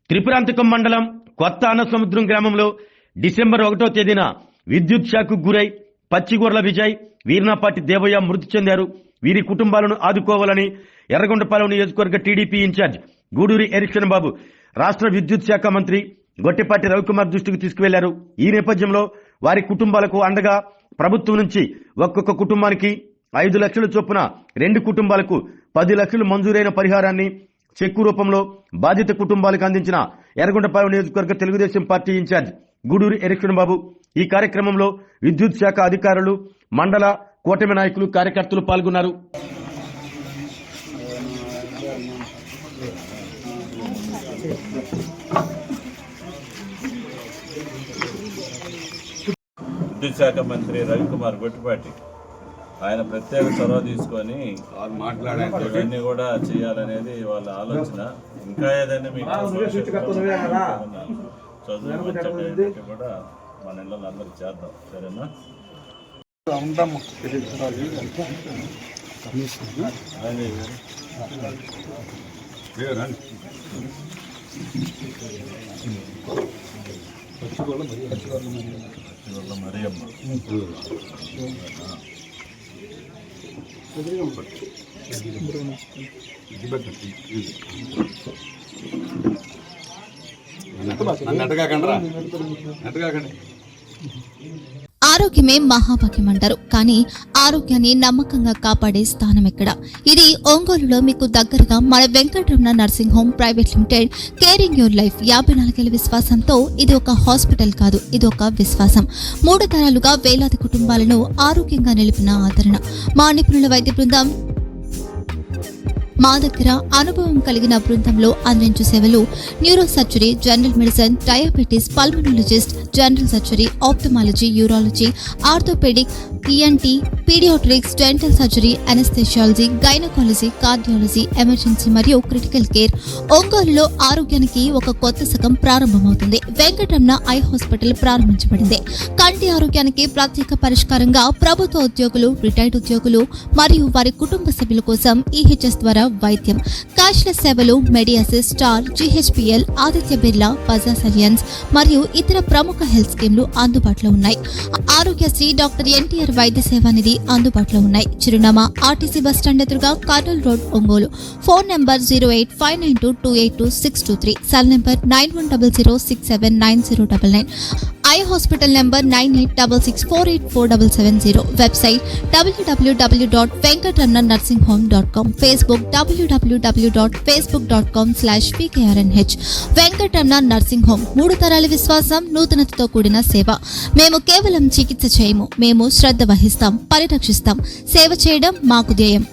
త్రిపురాంతకం మండలం కొత్త అన్నసముద్రం గ్రామంలో డిసెంబర్ 1వ తేదీన విద్యుత్ షాక్ గురై పచ్చిగొర్ల విజయ్, వీర్నాపాటి దేవయ్య మృతి చెందారు. వీరి కుటుంబాలను ఆదుకోవాలని ఎర్రగొండపాలెం నియోజకవర్గ టీడీపీ ఇన్ఛార్జ్ గూడూరి ఎరిక్షన్ బాబు రాష్ట్ర విద్యుత్ శాఖ మంత్రి గొట్టిపాటి రవికుమార్ దృష్టికి తీసుకువెళ్లారు. ఈ నేపథ్యంలో వారి కుటుంబాలకు అండగా ప్రభుత్వం నుంచి ఒక్కొక్క కుటుంబానికి 5 లక్షల చొప్పున 2 కుటుంబాలకు 10 లక్షలు మంజూరైన పరిహారాన్ని చెక్కు రూపంలో బాధిత కుటుంబాలకు అందించిన ఎర్రగొండపాలెం నియోజకవర్గ తెలుగుదేశం పార్టీ ఇన్ఛార్జ్ గూడూరి ఎరిక్షన్ బాబు. ఈ కార్యక్రమంలో విద్యుత్ శాఖ అధికారులు, మండల కూటమి నాయకులు, కార్యకర్తలు పాల్గొన్నారు. విద్యుత్ శాఖ మంత్రి రవికుమార్ గొట్టిపాటి ఆయన ప్రత్యేక చొరవ తీసుకొని ఇవన్నీ కూడా చేయాలనేది వాళ్ళ ఆలోచన. ఇంకా ఏదైనా మీకు చదువు వచ్చేటి కూడా మన ఇళ్ళలో అందరికి చేద్దాం, సరేనా? మరియమ్మ ఆరోగ్యమే మహాభాగ్యం అంటారు, కానీ ఆరోగ్యాన్ని నమ్మకంగా కాపాడే స్థానం ఎక్కడ? ఇది ఒంగోలులో మీకు దగ్గరగా మన Venkataramana nursing home private limited. Caring your life 54 ఏళ్ల విశ్వాసంతో ఇది ఒక హాస్పిటల్ కాదు, ఇది ఒక విశ్వాసం. 3 తరాలుగా వేలాది కుటుంబాలను ఆరోగ్యంగా నిలిపిన ఆదరణ. మా నిపుణుల వైద్య బృందం మా దగ్గర అనుభవం కలిగిన బృందంలో అందించే సేవలు neuro surgery, general medicine, diabetes, pulmonologist, general surgery, ophthalmology, urology, orthopaedic, ENT, paediatrics, dental surgery, anaesthesiology, gynaecology, cardiology, emergency మరియు క్రిటికల్ కేర్. ఒంగోలులో ఆరోగ్యానికి ఒక కొత్త శకం ప్రారంభమవుతుంది. వెంకటరమణ ఐ హాస్పిటల్ ప్రారంభించబడింది. కంటి ఆరోగ్యానికి ప్రత్యేక పరిష్కారంగా ప్రభుత్వ ఉద్యోగులు, రిటైర్డ్ ఉద్యోగులు మరియు వారి కుటుంబ సభ్యుల కోసం ఈహెచ్ఎస్ ద్వారా వైద్యం, క్యాష్లెస్ సేవలు, మెడియాసిస్, స్టార్, జీహెచ్పీఎల్, ఆదిత్య బిర్లా, బజాజ్ అలియన్స్ మరియు ఇతర ప్రముఖ హెల్త్ స్కీమ్లు అందుబాటులో ఉన్నాయి. ఆరోగ్యశ్రీ, డాక్టర్ ఎన్టీఆర్ వైద్య సేవా నిధి అందుబాటులో ఉన్నాయి. చిరునామా ఆర్టీసీ బస్టాండ్ ఎదురుగా, Kurnool road, Ongole. Phone number 08592282623, cell number 9100679099. Eye hospital number 9866484770. Website www.venkatramanarsinghome.com. Facebook www.facebook.com/pkrnh. Venkataramana nursing home, 3 తరాల విశ్వాసం, నూతనతతో కూడిన సేవ. మేము కేవలం చికిత్స చేయము, మేము శ్రద్ధ వహిస్తాం, పరిరక్షిస్తాం. సేవ చేయడం మాకు ధ్యేయం.